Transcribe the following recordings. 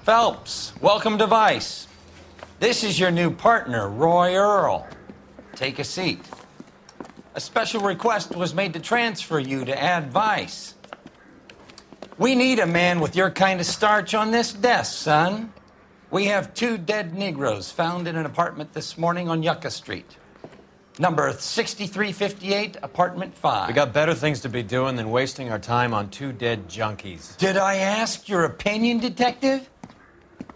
Phelps, welcome to Vice. This is your new partner, Roy Earl. Take a seat. A special request was made to transfer you to Ad Vice. We need a man with your kind of starch on this desk, son. We have 2 dead Negroes found in an apartment this morning on Yucca Street. Number 6358, apartment 5. We got better things to be doing than wasting our time on 2 dead junkies. Did I ask your opinion, detective?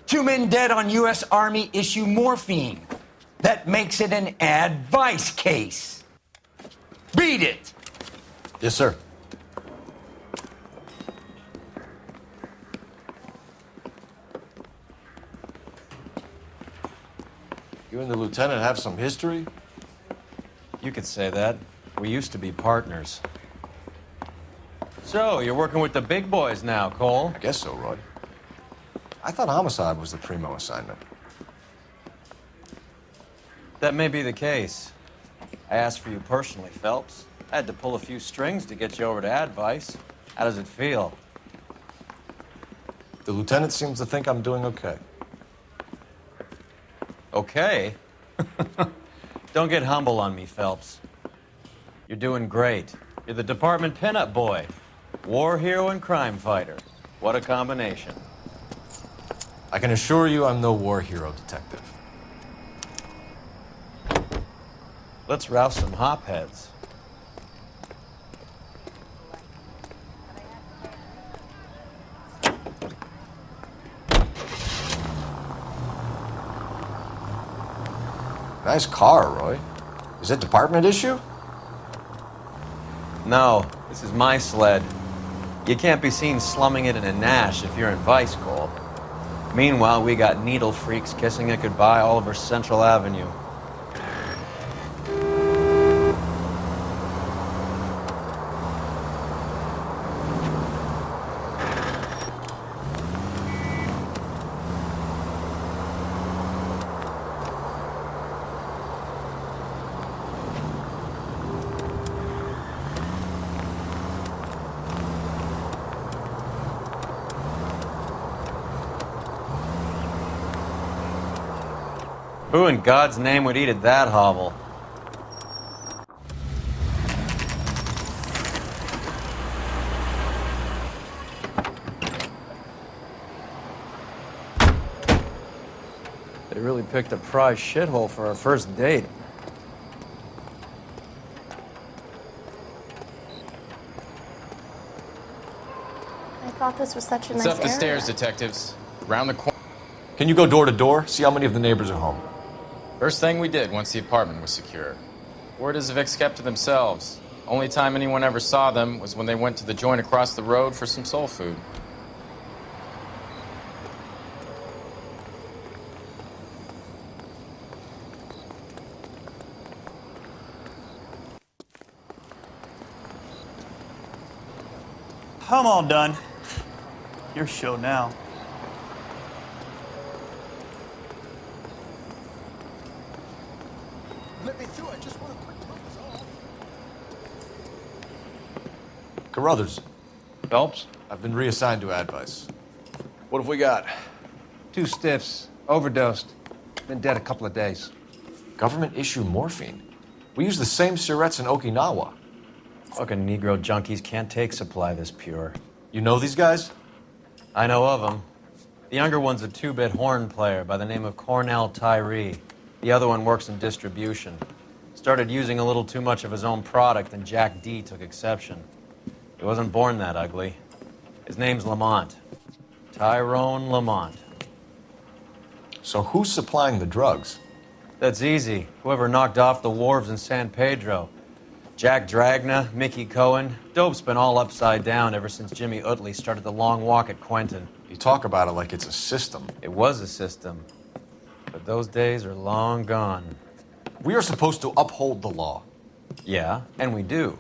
2 men dead on U.S. Army issue morphine. That makes it an Ad Vice case. Beat it! Yes, sir. You and the lieutenant have some history? You could say that. We used to be partners. So, you're working with the big boys now, Cole? I guess so, Roy. I thought homicide was the primo assignment. That may be the case. I asked for you personally, Phelps. I had to pull a few strings to get you over to Ad Vice. How does it feel? The lieutenant seems to think I'm doing okay. Okay? Don't get humble on me, Phelps. You're doing great. You're the department pinup boy. War hero and crime fighter. What a combination. I can assure you I'm no war hero, detective. Let's rouse some hopheads. Nice car, Roy. Is it department issue? No, this is my sled. You can't be seen slumming it in a Nash if you're in Vice, Cole. Meanwhile, we got needle freaks kissing it goodbye all over Central Avenue. Who in God's name would eat at that hovel? They really picked a prize shithole for our first date. I thought this was such a It's nice up the area. stairs, detectives. Around the corner. Can you go door to door? See how many of the neighbors are home. First thing we did once the apartment was secure. Word is the Vicks kept to themselves. Only time anyone ever saw them was when they went to the joint across the road for some soul food. I'm all done. Your show now. Let me through. I just want a quick look, is all. Carruthers, Phelps? I've been reassigned to Ad Vice. What have we got? 2 stiffs. Overdosed. Been dead a couple of days. Government issue morphine. We use the same syrettes in Okinawa. Fucking Negro junkies can't take supply this pure. You know these guys? I know of them. The younger one's a 2-bit horn player by the name of Cornell Tyree. The other one works in distribution. Started using a little too much of his own product, and Jack D took exception. He wasn't born that ugly. His name's Lamont. Tyrone Lamont. So who's supplying the drugs? That's easy. Whoever knocked off the wharves in San Pedro. Jack Dragna, Mickey Cohen. Dope's been all upside down ever since Jimmy Utley started the long walk at Quentin. You talk about it like it's a system. It was a system. But those days are long gone. We are supposed to uphold the law. Yeah, and we do.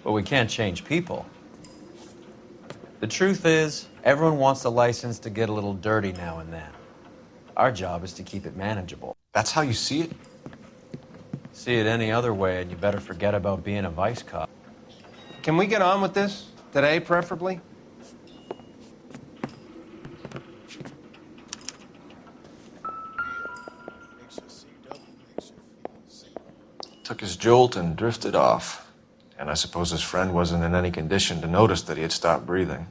But we can't change people. The truth is, everyone wants a license to get a little dirty now and then. Our job is to keep it manageable. That's how you see it? See it any other way, and you better forget about being a vice cop. Can we get on with this? Today, preferably? Took his jolt and drifted off. And I suppose his friend wasn't in any condition to notice that he had stopped breathing.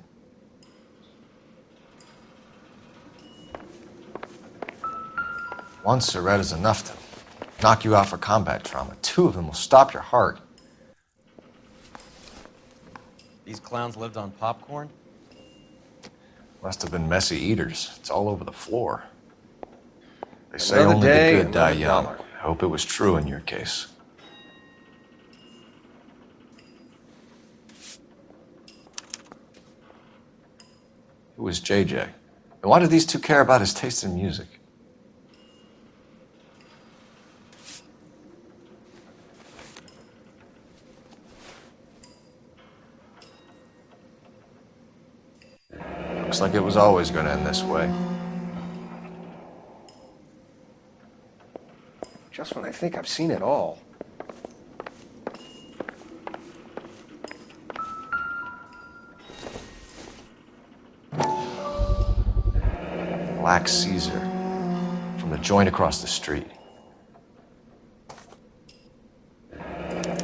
One cigarette is enough to knock you out for combat trauma. Two of them will stop your heart. These clowns lived on popcorn? Must have been messy eaters. It's all over the floor. They say Another only day, the good die another young. dollar. I hope it was true in your case. Who was JJ? And why did these two care about his taste in music? Looks like it was always going to end this way. Just when I think I've seen it all. Black Caesar from the joint across the street.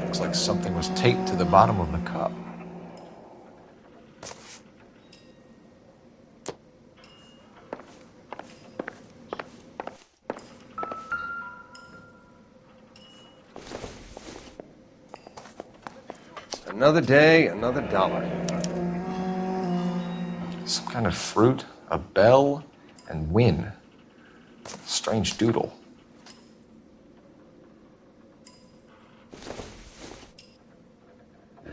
Looks like something was taped to the bottom of the cup. Another day, another dollar. Some kind of fruit, a bell, and win. Strange doodle. I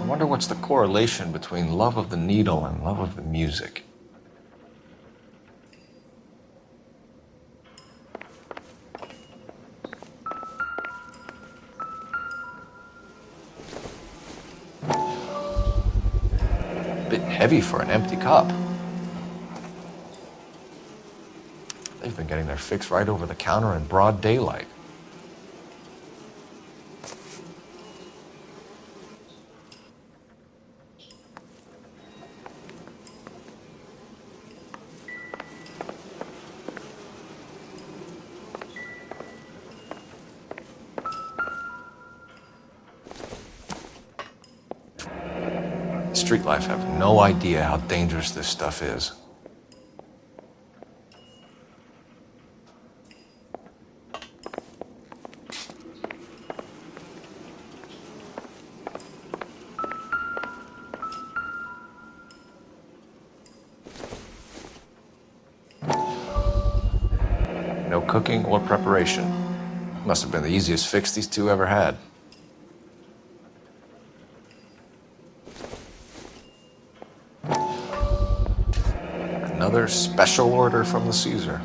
wonder what's the correlation between love of the needle and love of the music. Bit heavy for an empty cup. They've been getting their fix right over the counter in broad daylight. Street life have no idea how dangerous this stuff is. No cooking or preparation. Must have been the easiest fix these two ever had. Another special order from the Caesar.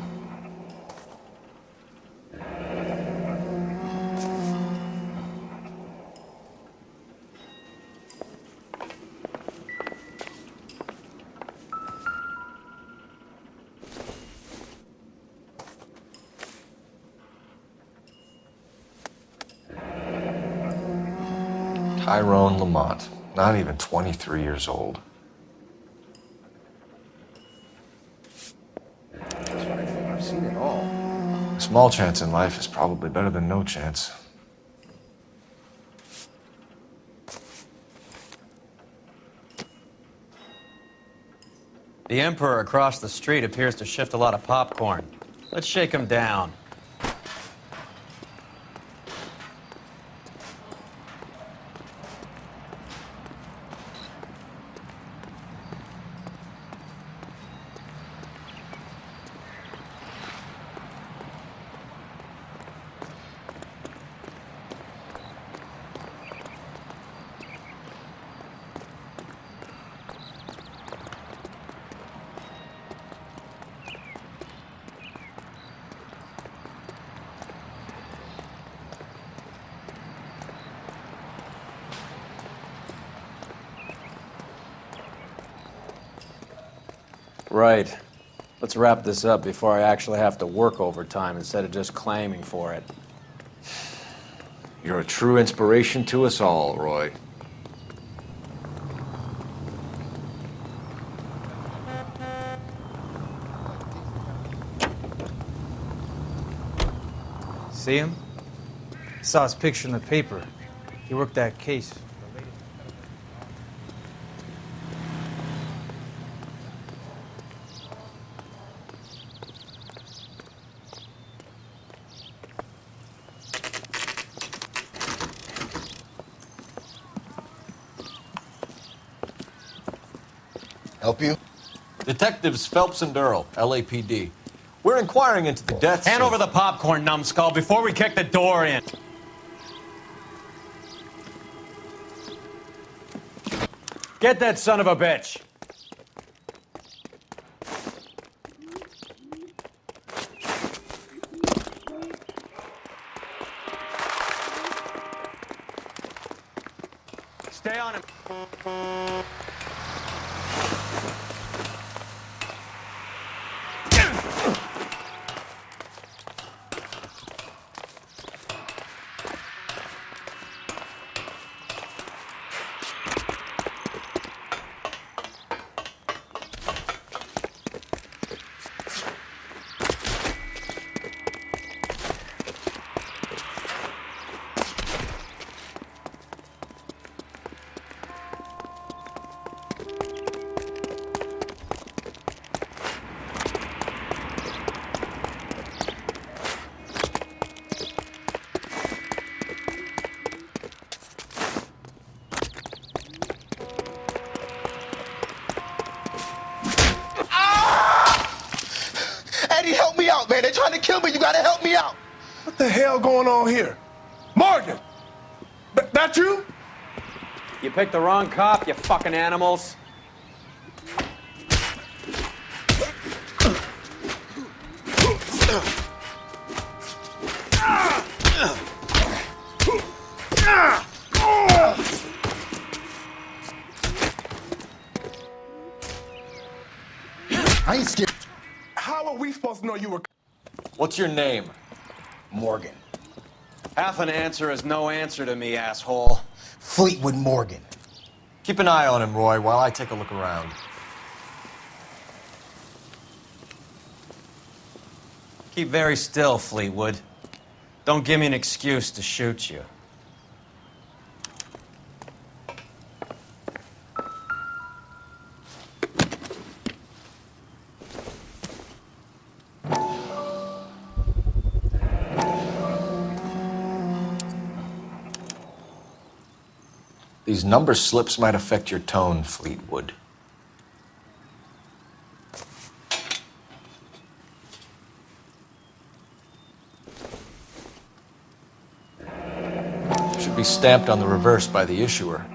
Tyrone Lamont, not even 23 years old. Just when I think I've seen it all. A small chance in life is probably better than no chance. The Emperor across the street appears to shift a lot of popcorn. Let's shake him down. Right. Let's wrap this up before I actually have to work overtime instead of just claiming for it. You're a true inspiration to us all, Roy. See him? Saw his picture in the paper. He worked that case. Help you? Detectives Phelps and Earl, LAPD. We're inquiring into the deaths Hand of... over the popcorn, numbskull, before we kick the door in. Get that son of a bitch. Stay on him. Eddie, help me out, man. They're trying to kill me. You gotta help me out. What the hell going on here? Morgan! That you? You picked the wrong cop, you fucking animals. I ain't scared. How are we supposed to know you were... What's your name? Morgan. Half an answer is no answer to me, asshole. Fleetwood Morgan. Keep an eye on him, Roy, while I take a look around. Keep very still, Fleetwood. Don't give me an excuse to shoot you. These number slips might affect your tone, Fleetwood. Should be stamped on the reverse by the issuer.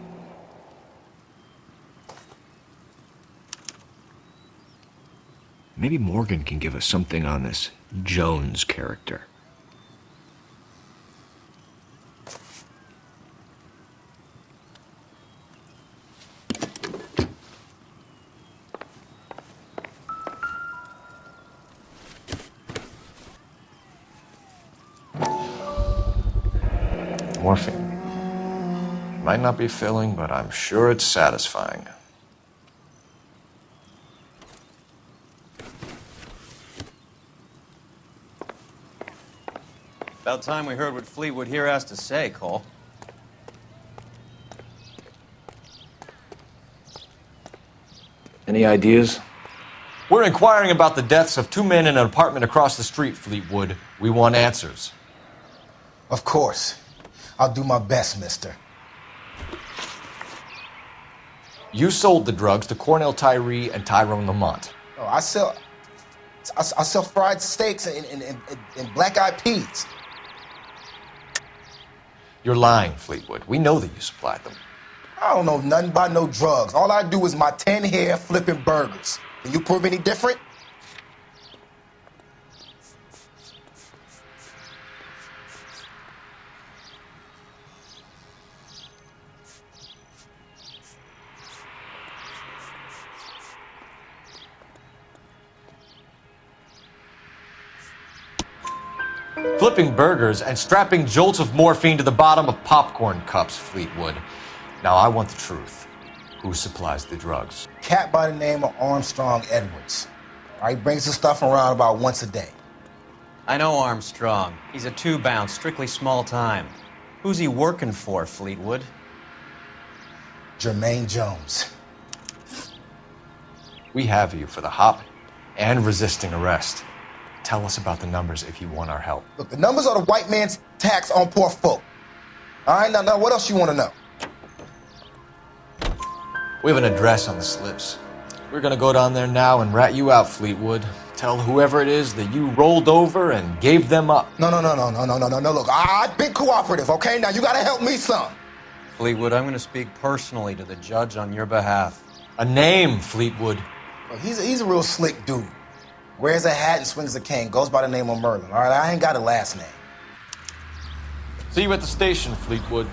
Maybe Morgan can give us something on this Jones character. Morphine. Might not be filling, but I'm sure it's satisfying. About time we heard what Fleetwood here has to say, Cole. Any ideas? We're inquiring about the deaths of two men in an apartment across the street, Fleetwood. We want answers. Of course. I'll do my best, mister. You sold the drugs to Cornell Tyree and Tyrone Lamont. Oh, I sell fried steaks and black-eyed peas. You're lying, Fleetwood. We know that you supplied them. I don't know nothing about no drugs. All I do is my 10 hair flipping burgers. Can you prove any different? Flipping burgers and strapping jolts of morphine to the bottom of popcorn cups, Fleetwood. Now I want the truth. Who supplies the drugs? Cat by the name of Armstrong Edwards. All right, brings the stuff around about once a day. I know Armstrong. He's a two-bounce, strictly small time. Who's he working for, Fleetwood? Jermaine Jones. We have you for the hop and resisting arrest. Tell us about the numbers if you want our help. Look, the numbers are the white man's tax on poor folk. All right, now what else you want to know? We have an address on the slips. We're gonna go down there now and rat you out, Fleetwood. Tell whoever it is that you rolled over and gave them up. No. Look, I've been cooperative, okay? Now you gotta help me some. Fleetwood, I'm going to speak personally to the judge on your behalf. A name, Fleetwood. Look, he's a real slick dude. Wears a hat and swings a cane. Goes by the name of Merlin. All right, I ain't got a last name. See you at the station, Fleetwood.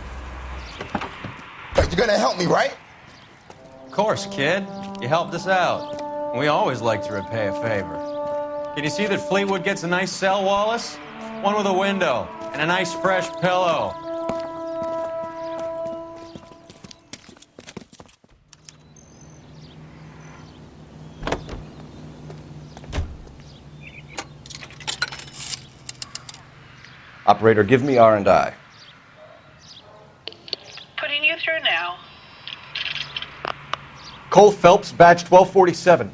But you're gonna help me, right? Of course, kid. You helped us out. We always like to repay a favor. Can you see that Fleetwood gets a nice cell, Wallace? One with a window and a nice fresh pillow. Operator, give me R&I. Putting you through now. Cole Phelps, badge 1247.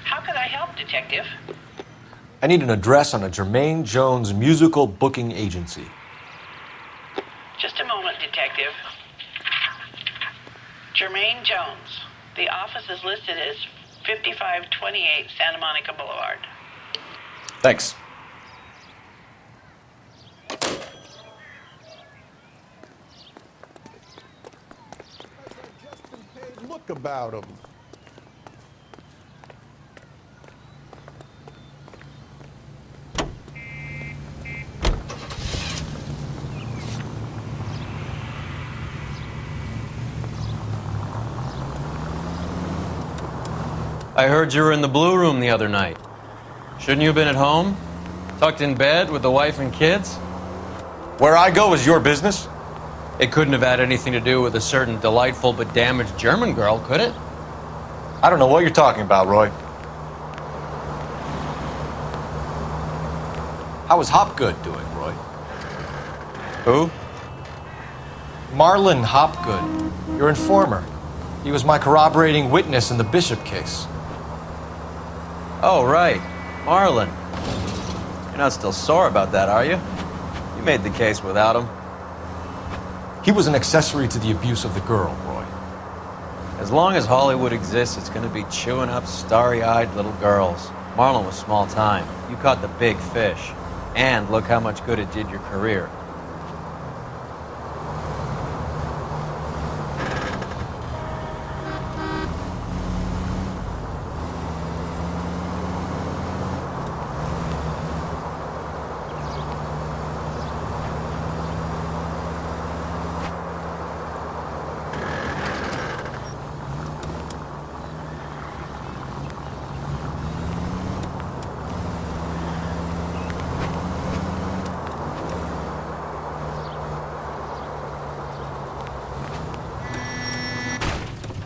How can I help, Detective? I need an address on a Jermaine Jones musical booking agency. Just a moment, Detective. Jermaine Jones. The office is listed as 5528 Santa Monica Boulevard. Thanks. Look about him. I heard you were in the Blue Room the other night. Shouldn't you have been at home? Tucked in bed with the wife and kids? Where I go is your business? It couldn't have had anything to do with a certain delightful but damaged German girl, could it? I don't know what you're talking about, Roy. How is Hopgood doing, Roy? Who? Marlon Hopgood, your informer. He was my corroborating witness in the Bishop case. Oh, right. Marlon. You're not still sore about that, are you? You made the case without him. He was an accessory to the abuse of the girl, Roy. As long as Hollywood exists, it's going to be chewing up starry-eyed little girls. Marlon was small time. You caught the big fish. And look how much good it did your career.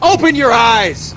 Open your eyes!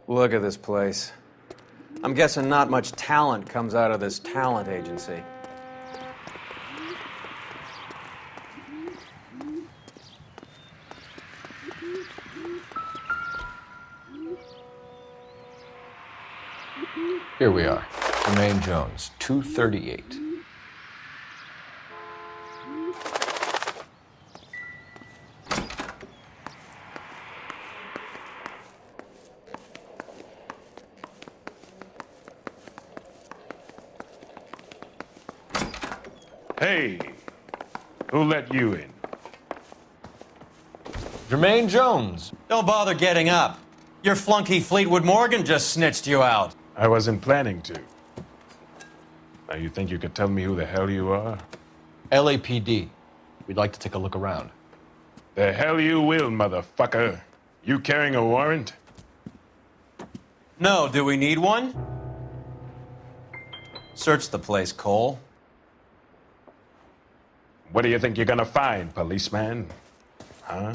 Look at this place. I'm guessing not much talent comes out of this talent agency. Here we are. Jermaine Jones, 238. Hey, who let you in? Jermaine Jones. Don't bother getting up. Your flunky Fleetwood Morgan just snitched you out. I wasn't planning to. Now you think you could tell me who the hell you are? LAPD. We'd like to take a look around. The hell you will, motherfucker. You carrying a warrant? No, do we need one? Search the place, Cole. What do you think you're gonna find, policeman? Huh?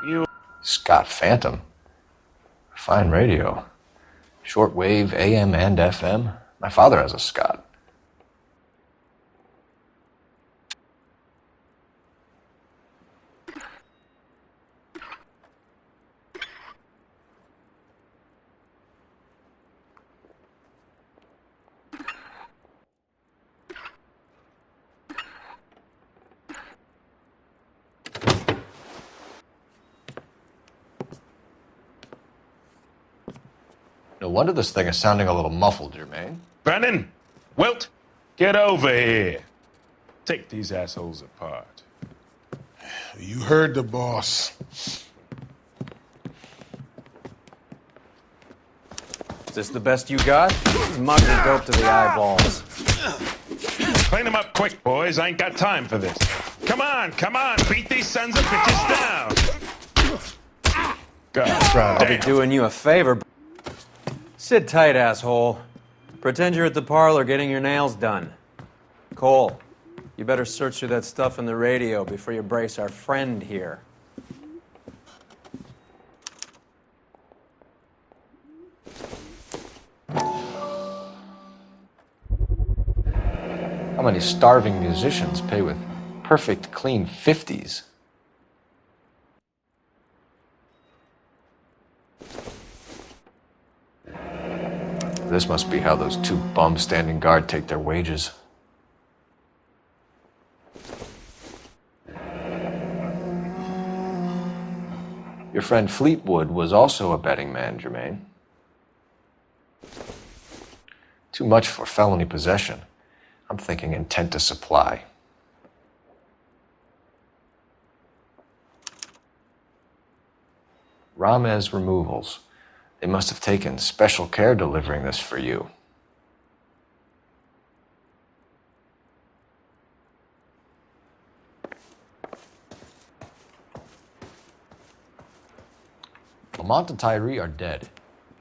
You... Scott Phantom. Fine radio. Shortwave, AM and FM. My father has a Scott. No wonder this thing is sounding a little muffled, Jermaine. Brennan! Wilt! Get over here! Take these assholes apart. You heard the boss. Is this the best you got? These mugs are dope to the eyeballs. Clean them up quick, boys. I ain't got time for this. Come on, beat these sons of bitches down! God, I'll be doing you a favor. Sit tight, asshole. Pretend you're at the parlor getting your nails done. Cole, you better search through that stuff in the radio before you brace our friend here. How many starving musicians pay with perfect, clean 50s? This must be how those two bums standing guard take their wages. Your friend Fleetwood was also a betting man, Jermaine. Too much for felony possession. I'm thinking intent to supply. Ramez Removals. They must have taken special care delivering this for you. Lamont and Tyree are dead.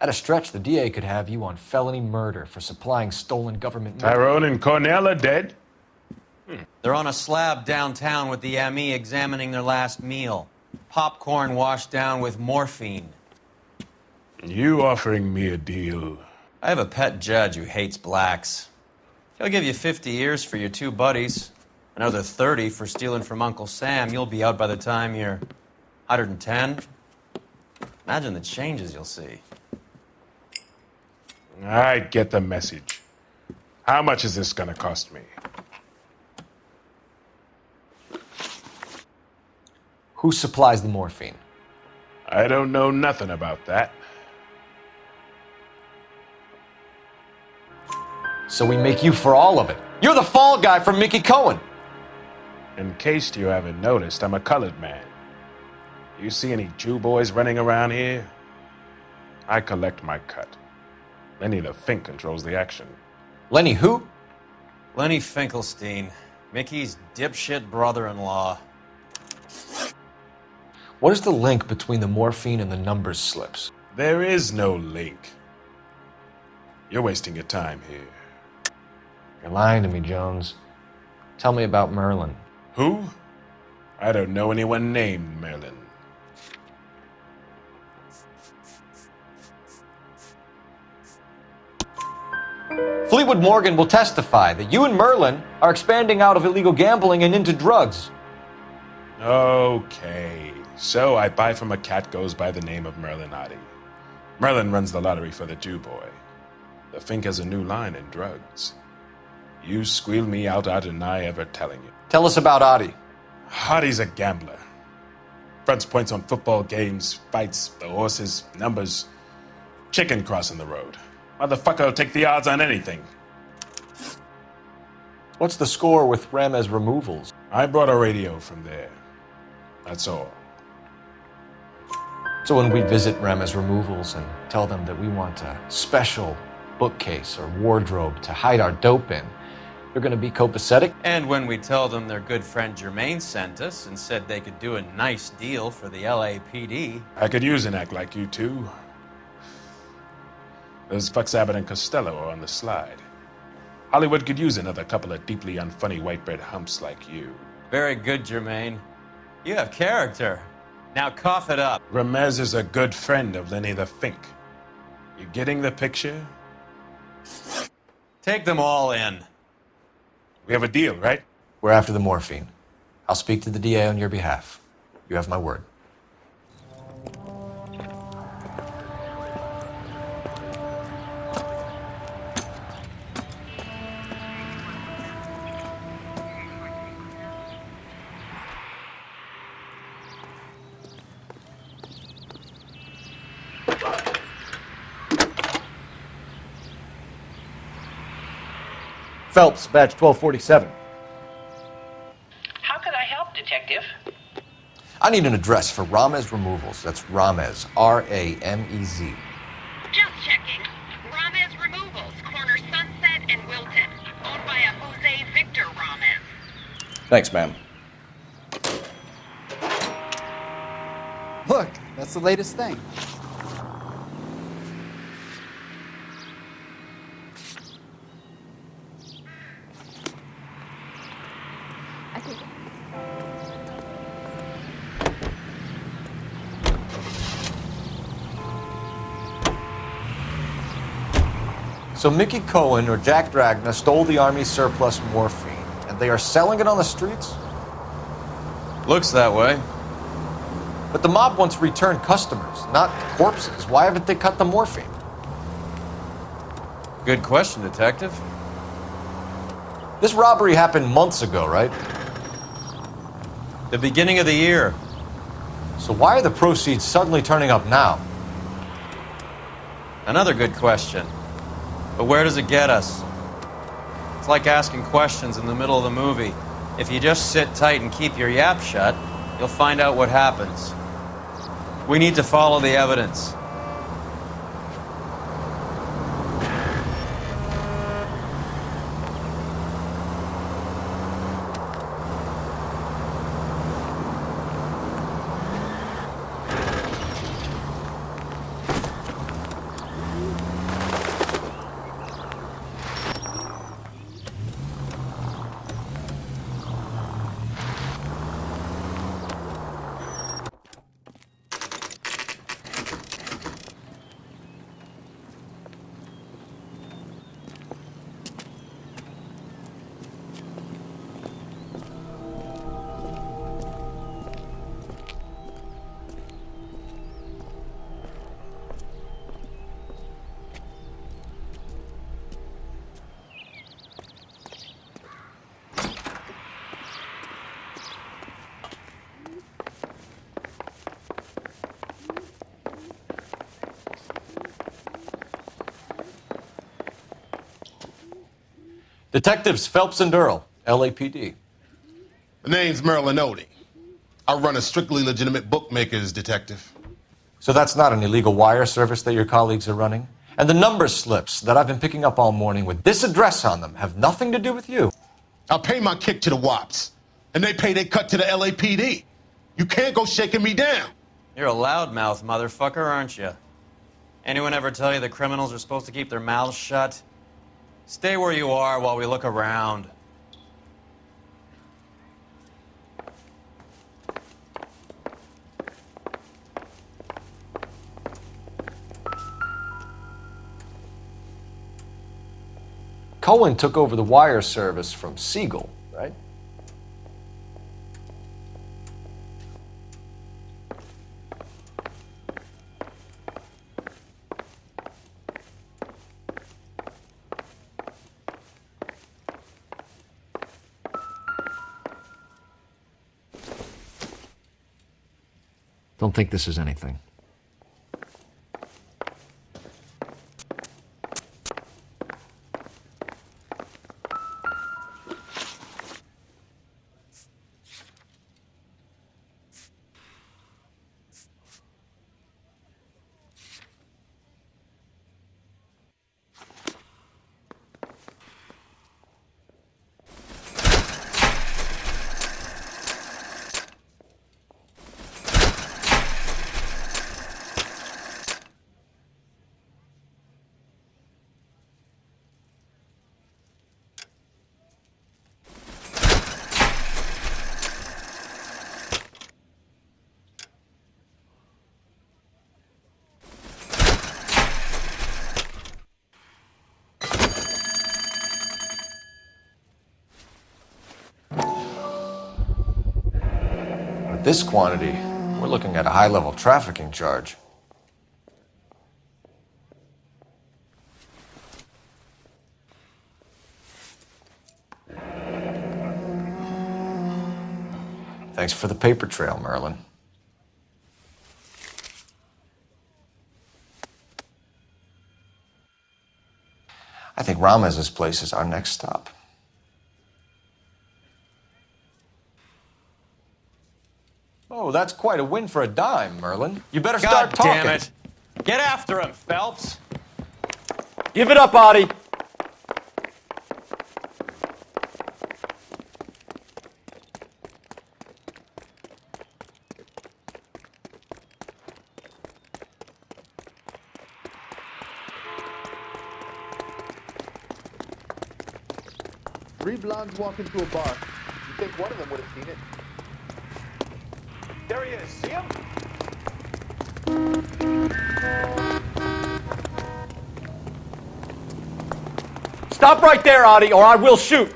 At a stretch, the DA could have you on felony murder for supplying stolen government money. Tyrone and Cornell are dead? They're on a slab downtown with the ME examining their last meal. Popcorn washed down with morphine. You offering me a deal? I have a pet judge who hates blacks. He'll give you 50 years for your two buddies. Another 30 for stealing from Uncle Sam. You'll be out by the time you're 110. Imagine the changes you'll see. I get the message. How much is this gonna cost me? Who supplies the morphine? I don't know nothing about that. So we make you for all of it. You're the fall guy from Mickey Cohen. In case you haven't noticed, I'm a colored man. You see any Jew boys running around here? I collect my cut. Lenny the Fink controls the action. Lenny who? Lenny Finkelstein, Mickey's dipshit brother-in-law. What is the link between the morphine and the numbers slips? There is no link. You're wasting your time here. You're lying to me, Jones. Tell me about Merlin. Who? I don't know anyone named Merlin. Fleetwood Morgan will testify that you and Merlin are expanding out of illegal gambling and into drugs. Okay, so I buy from a cat goes by the name of Merlin Oddie. Merlin runs the lottery for the Jew boy. The Fink has a new line in drugs. You squeal me out, I deny ever telling you. Tell us about Oddie. Oddie's a gambler. Fronts points on football games, fights, the horses, numbers. Chicken crossing the road. Motherfucker will take the odds on anything. What's the score with Ramez removals? I brought a radio from there. That's all. So when we visit Ramez removals and tell them that we want a special bookcase or wardrobe to hide our dope in, they're going to be copacetic? And when we tell them their good friend Jermaine sent us and said they could do a nice deal for the LAPD. I could use an act like you two. Those fucks Abbott and Costello are on the slide. Hollywood could use another couple of deeply unfunny white bread humps like you. Very good, Jermaine. You have character. Now cough it up. Ramez is a good friend of Lenny the Fink. You getting the picture? Take them all in. We have a deal, right? We're after the morphine. I'll speak to the DA on your behalf. You have my word. Phelps, badge 1247. How could I help, Detective? I need an address for Ramez Removals. That's Ramez, R-A-M-E-Z. Just checking. Ramez Removals, corner Sunset and Wilton. Owned by a Jose Victor Ramez. Thanks, ma'am. Look, that's the latest thing. So Mickey Cohen or Jack Dragna stole the Army's surplus morphine, and they are selling it on the streets? Looks that way. But the mob wants returned customers, not corpses. Why haven't they cut the morphine? Good question, Detective. This robbery happened months ago, right? The beginning of the year. So why are the proceeds suddenly turning up now? Another good question. But where does it get us? It's like asking questions in the middle of the movie. If you just sit tight and keep your yap shut, you'll find out what happens. We need to follow the evidence. Detectives Phelps and Earl, LAPD. The name's Merlin Odie. I run a strictly legitimate bookmaker's detective. So that's not an illegal wire service that your colleagues are running? And the number slips that I've been picking up all morning with this address on them have nothing to do with you? I pay my kick to the Wops, and they pay their cut to the LAPD. You can't go shaking me down. You're a loudmouth motherfucker, aren't you? Anyone ever tell you that criminals are supposed to keep their mouths shut? Stay where you are while we look around. Cohen took over the wire service from Siegel, right? Don't think this is anything. With this quantity, we're looking at a high-level trafficking charge. Thanks for the paper trail, Merlin. I think Ramez's place is our next stop. Oh, that's quite a win for a dime, Merlin. You better start God talking. damn it. Get after him, Phelps. Give it up, Adi. Three blondes walk into a bar. You think one of them would have seen it? There he is. See him? Stop right there, Adi, or I will shoot.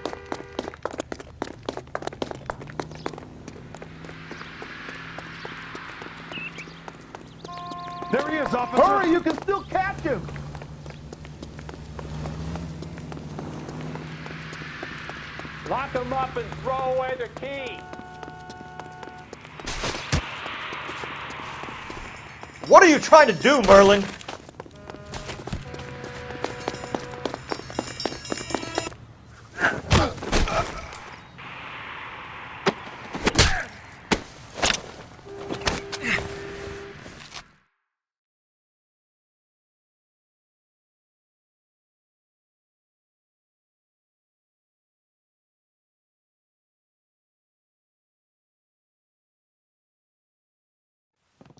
There he is, officer. Hurry, you can still catch him. Lock him up and throw away the key. What are you trying to do, Merlin?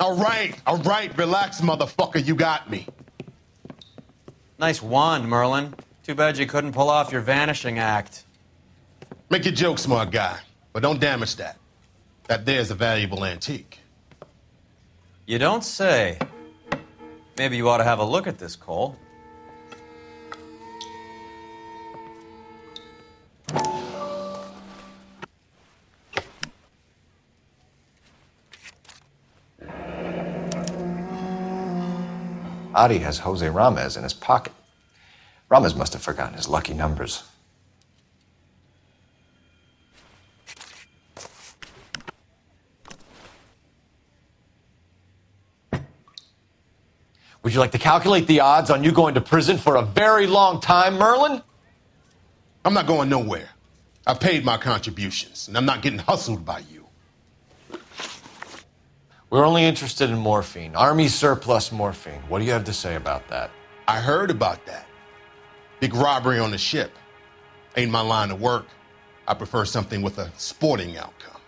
All right, relax, motherfucker, you got me. Nice wand, Merlin. Too bad you couldn't pull off your vanishing act. Make your joke, smart guy, but don't damage that. That there's a valuable antique. You don't say. Maybe you ought to have a look at this, Cole. Adi has Jose Ramez in his pocket. Ramez must have forgotten his lucky numbers. Would you like to calculate the odds on you going to prison for a very long time, Merlin? I'm not going nowhere. I paid my contributions, and I'm not getting hustled by you. We're only interested in morphine. Army surplus morphine. What do you have to say about that? I heard about that. Big robbery on the ship. Ain't my line of work. I prefer something with a sporting outcome.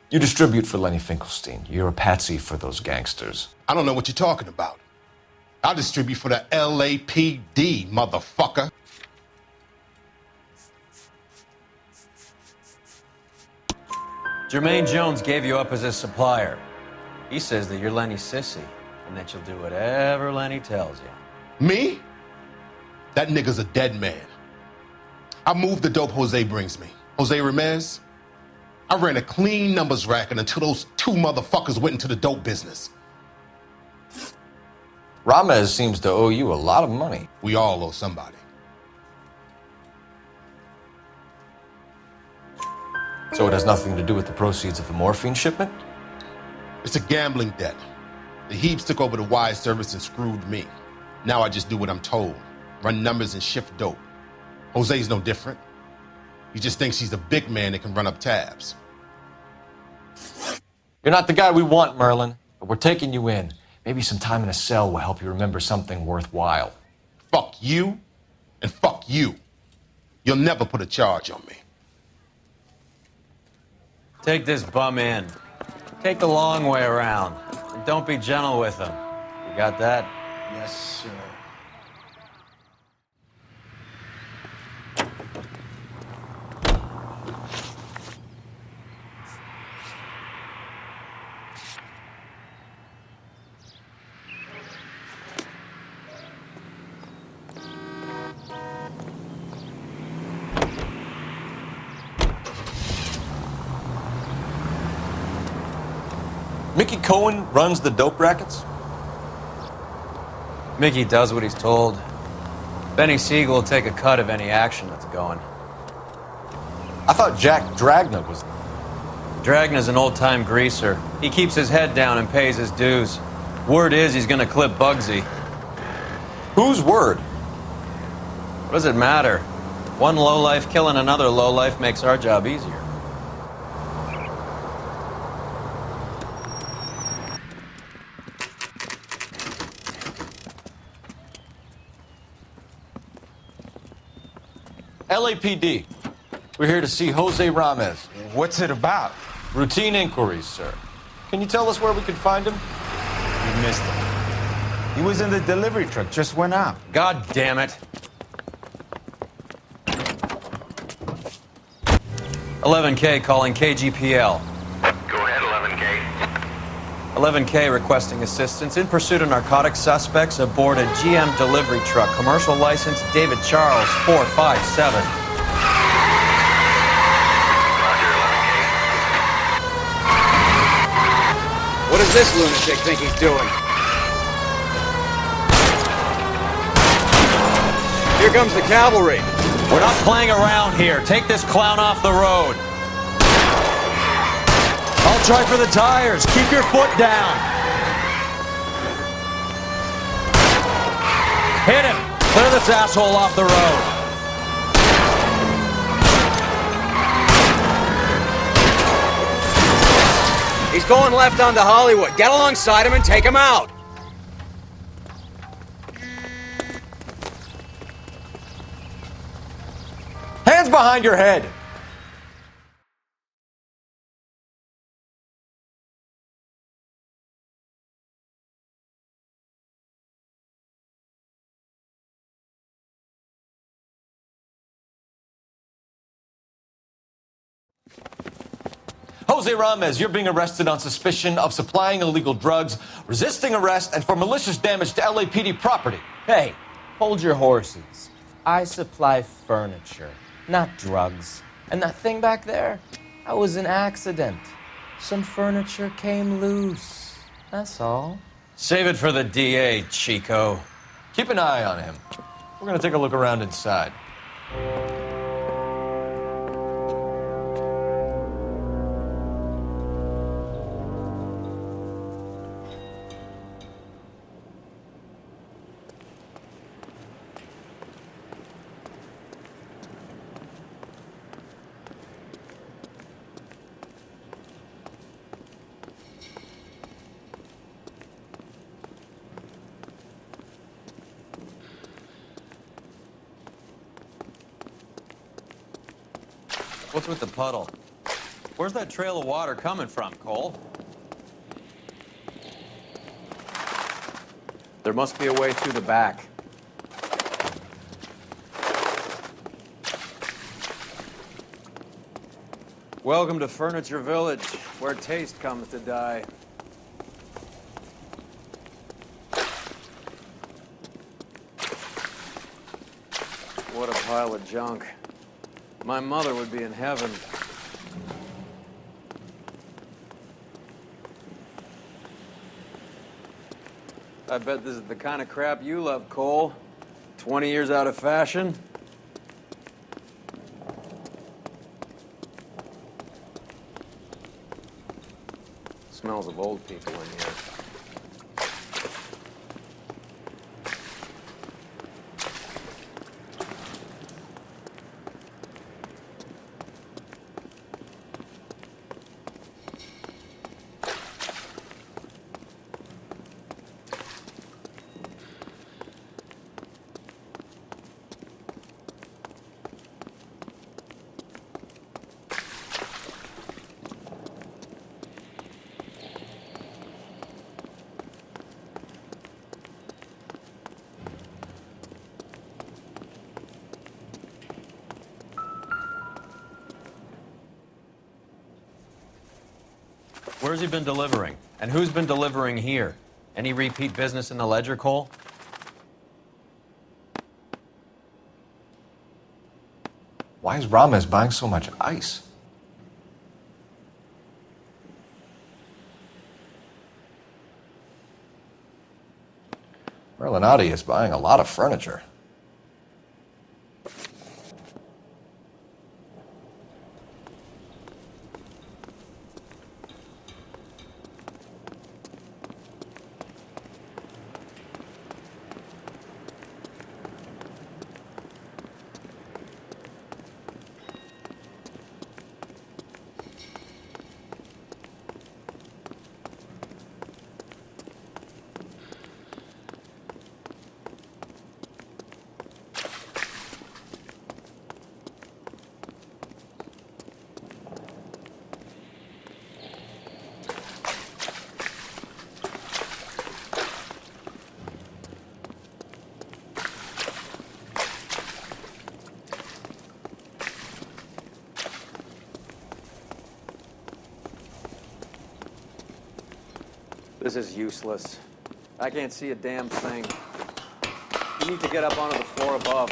You distribute for Lenny Finkelstein. You're a patsy for those gangsters. I don't know what you're talking about. I'll distribute for the LAPD, motherfucker. Jermaine Jones gave you up as his supplier. He says that you're Lenny's sissy, and that you'll do whatever Lenny tells you. Me? That nigga's a dead man. I moved the dope Jose brings me. Jose Ramirez? I ran a clean numbers racket until those two motherfuckers went into the dope business. Ramez seems to owe you a lot of money. We all owe somebody. So it has nothing to do with the proceeds of the morphine shipment? It's a gambling debt. The Heaps took over the wire service and screwed me. Now I just do what I'm told. Run numbers and shift dope. Jose's no different. He just thinks he's a big man that can run up tabs. You're not the guy we want, Merlin, but we're taking you in. Maybe some time in a cell will help you remember something worthwhile. Fuck you, and fuck you. You'll never put a charge on me. Take this bum in. Take the long way around. And don't be gentle with him. You got that? Yes, sir. Mickey Cohen runs the dope rackets? Mickey does what he's told. Benny Siegel will take a cut of any action that's going. I thought Jack Dragna was... Dragna's an old-time greaser. He keeps his head down and pays his dues. Word is he's gonna clip Bugsy. Whose word? What does it matter? One lowlife killing another lowlife makes our job easier. LAPD. We're here to see Jose Ramez. What's it about? Routine inquiries, sir. Can you tell us where we can find him? You missed him. He was in the delivery truck, just went out. God damn it. 11K calling KGPL. Go ahead, 11K. 11K requesting assistance in pursuit of narcotic suspects aboard a GM delivery truck. Commercial license David Charles 457. Roger, 11K. What does this lunatic think he's doing? Here comes the cavalry. We're not playing around here. Take this clown off the road. I'll try for the tires. Keep your foot down. Hit him. Clear this asshole off the road. He's going left onto Hollywood. Get alongside him and take him out. Hands behind your head! Jose Ramez, you're being arrested on suspicion of supplying illegal drugs, resisting arrest, and for malicious damage to LAPD property. Hey, hold your horses. I supply furniture, not drugs. And that thing back there, that was an accident. Some furniture came loose. That's all. Save it for the DA, Chico. Keep an eye on him. We're gonna take a look around inside. What's with the puddle? Where's that trail of water coming from, Cole? There must be a way through the back. Welcome to Furniture Village, where taste comes to die. What a pile of junk. My mother would be in heaven. I bet this is the kind of crap you love, Cole. 20 years out of fashion. Smells of old people in here. Where's he been delivering? And who's been delivering here? Any repeat business in the ledger, Cole? Why is Ramez buying so much ice? Merlinati is buying a lot of furniture. This is useless. I can't see a damn thing. You need to get up onto the floor above.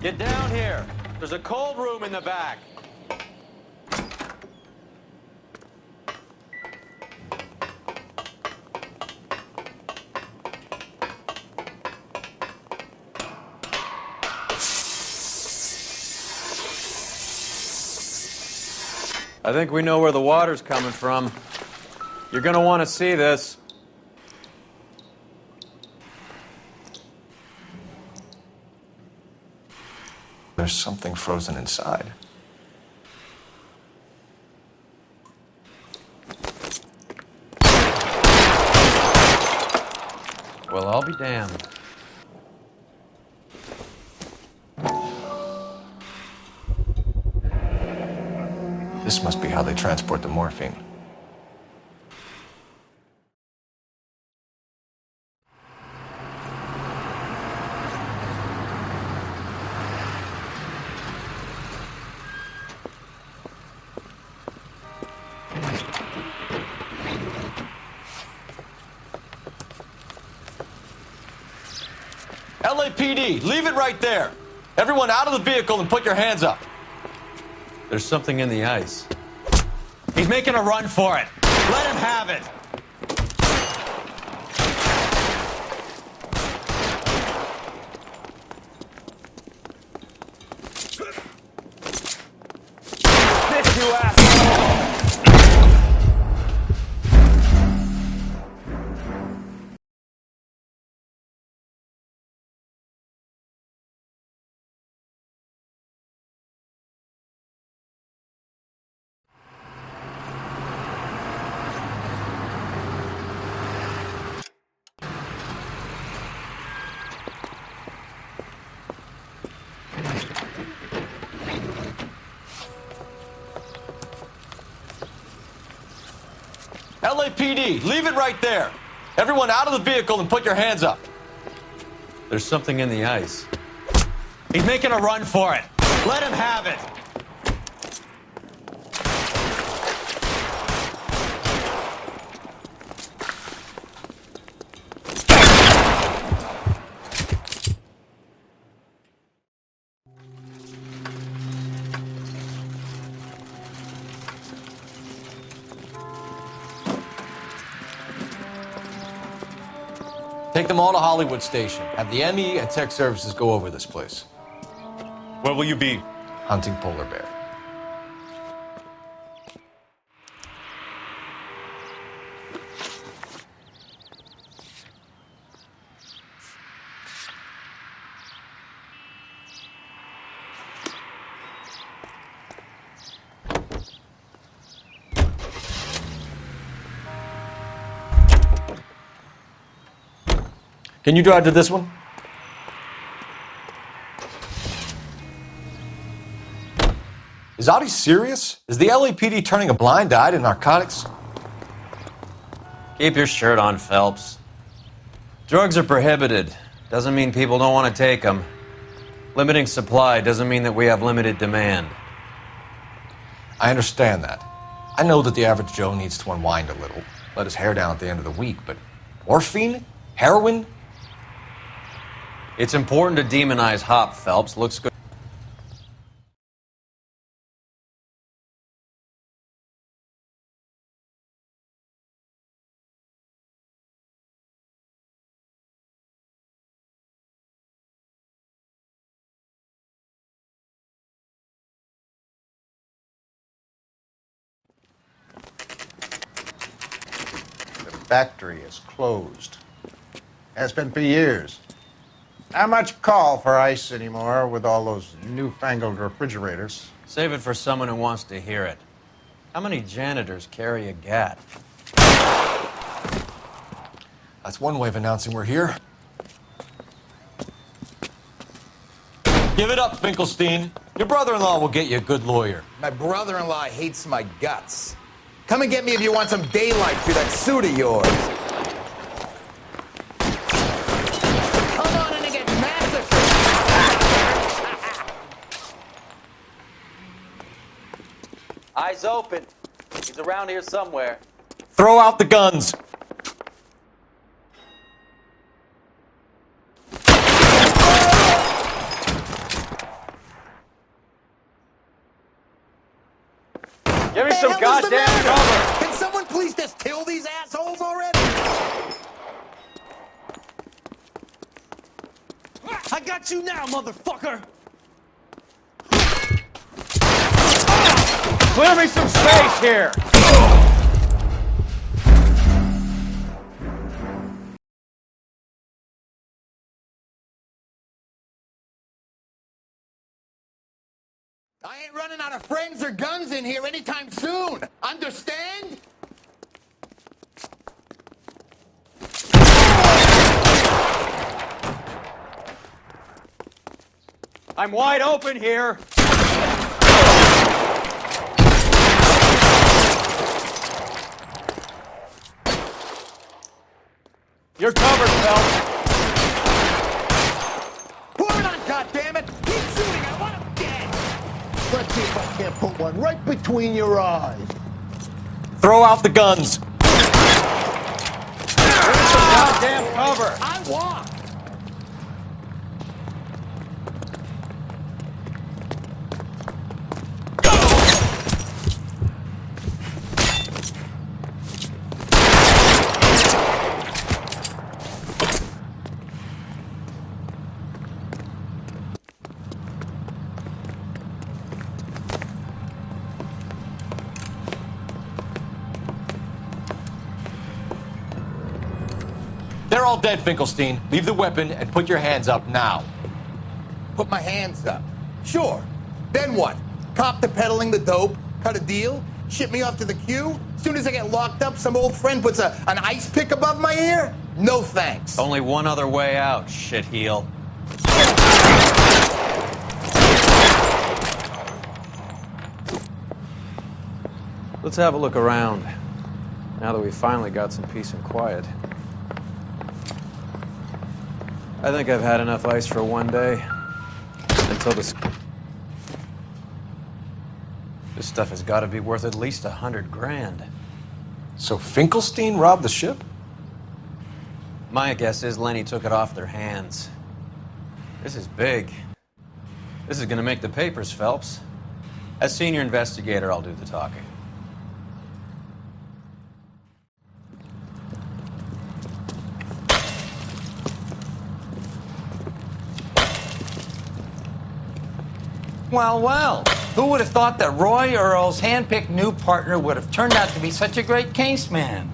Get down here. There's a cold room in the back. I think we know where the water's coming from. You're gonna want to see this. There's something frozen inside. Well, I'll be damned. This must be how they transport the morphine. LAPD, leave it right there. Everyone out of the vehicle and put your hands up. There's something in the ice. He's making a run for it. Let him have it. LAPD, leave it right there. Everyone out of the vehicle and put your hands up. There's something in the ice. He's making a run for it. Let him have it. Take them all to Hollywood Station. Have the ME and Tech Services go over this place. Where will you be? Hunting polar bear. Can you drive to this one? Is Audie serious? Is the LAPD turning a blind eye to narcotics? Keep your shirt on, Phelps. Drugs are prohibited. Doesn't mean people don't want to take them. Limiting supply doesn't mean that we have limited demand. I understand that. I know that the average Joe needs to unwind a little, let his hair down at the end of the week, but morphine? Heroin? It's important to demonize hop, Phelps. Looks good. The factory is closed. Has been for years. Not much call for ice anymore with all those newfangled refrigerators. Save it for someone who wants to hear it. How many janitors carry a gat? That's one way of announcing we're here. Give it up, Finkelstein. Your brother-in-law will get you a good lawyer. My brother-in-law hates my guts. Come and get me if you want some daylight through that suit of yours. Come on in and get massacred. Eyes open. He's around here somewhere. Throw out the guns. Give me some goddamn cover. Can someone please just kill these assholes already? I got you now, motherfucker! Clear me some space here. I ain't running out of friends or guns in here anytime soon. Understand? I'm wide open here. You're covered, Phelps. Pour it on, goddammit! Keep shooting! I want him dead! Let's see if I can't put one right between your eyes. Throw out the guns. Give some goddamn cover. I want! They're all dead, Finkelstein. Leave the weapon and put your hands up now. Put my hands up. Sure. Then what? Cop to peddling the dope? Cut a deal? Ship me off to the queue? Soon as I get locked up, some old friend puts an ice pick above my ear? No thanks. Only one other way out, shitheel. Let's have a look around. Now that we finally got some peace and quiet. I think I've had enough ice for one day. Until this stuff has got to be worth at least 100 grand. So Finkelstein robbed the ship? My guess is Lenny took it off their hands. This is big. This is gonna make the papers, Phelps. As senior investigator, I'll do the talking. Well, well, who would have thought that Roy Earle's handpicked new partner would have turned out to be such a great case man?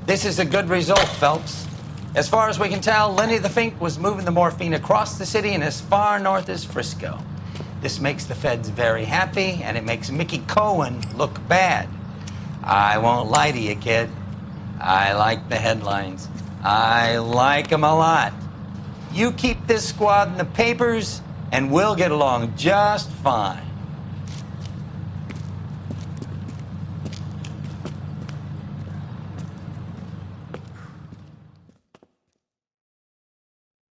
This is a good result, Phelps. As far as we can tell, Lenny the Fink was moving the morphine across the city and as far north as Frisco. This makes the feds very happy, and it makes Mickey Cohen look bad. I won't lie to you, kid. I like the headlines. I like them a lot. You keep this squad in the papers, and we'll get along just fine.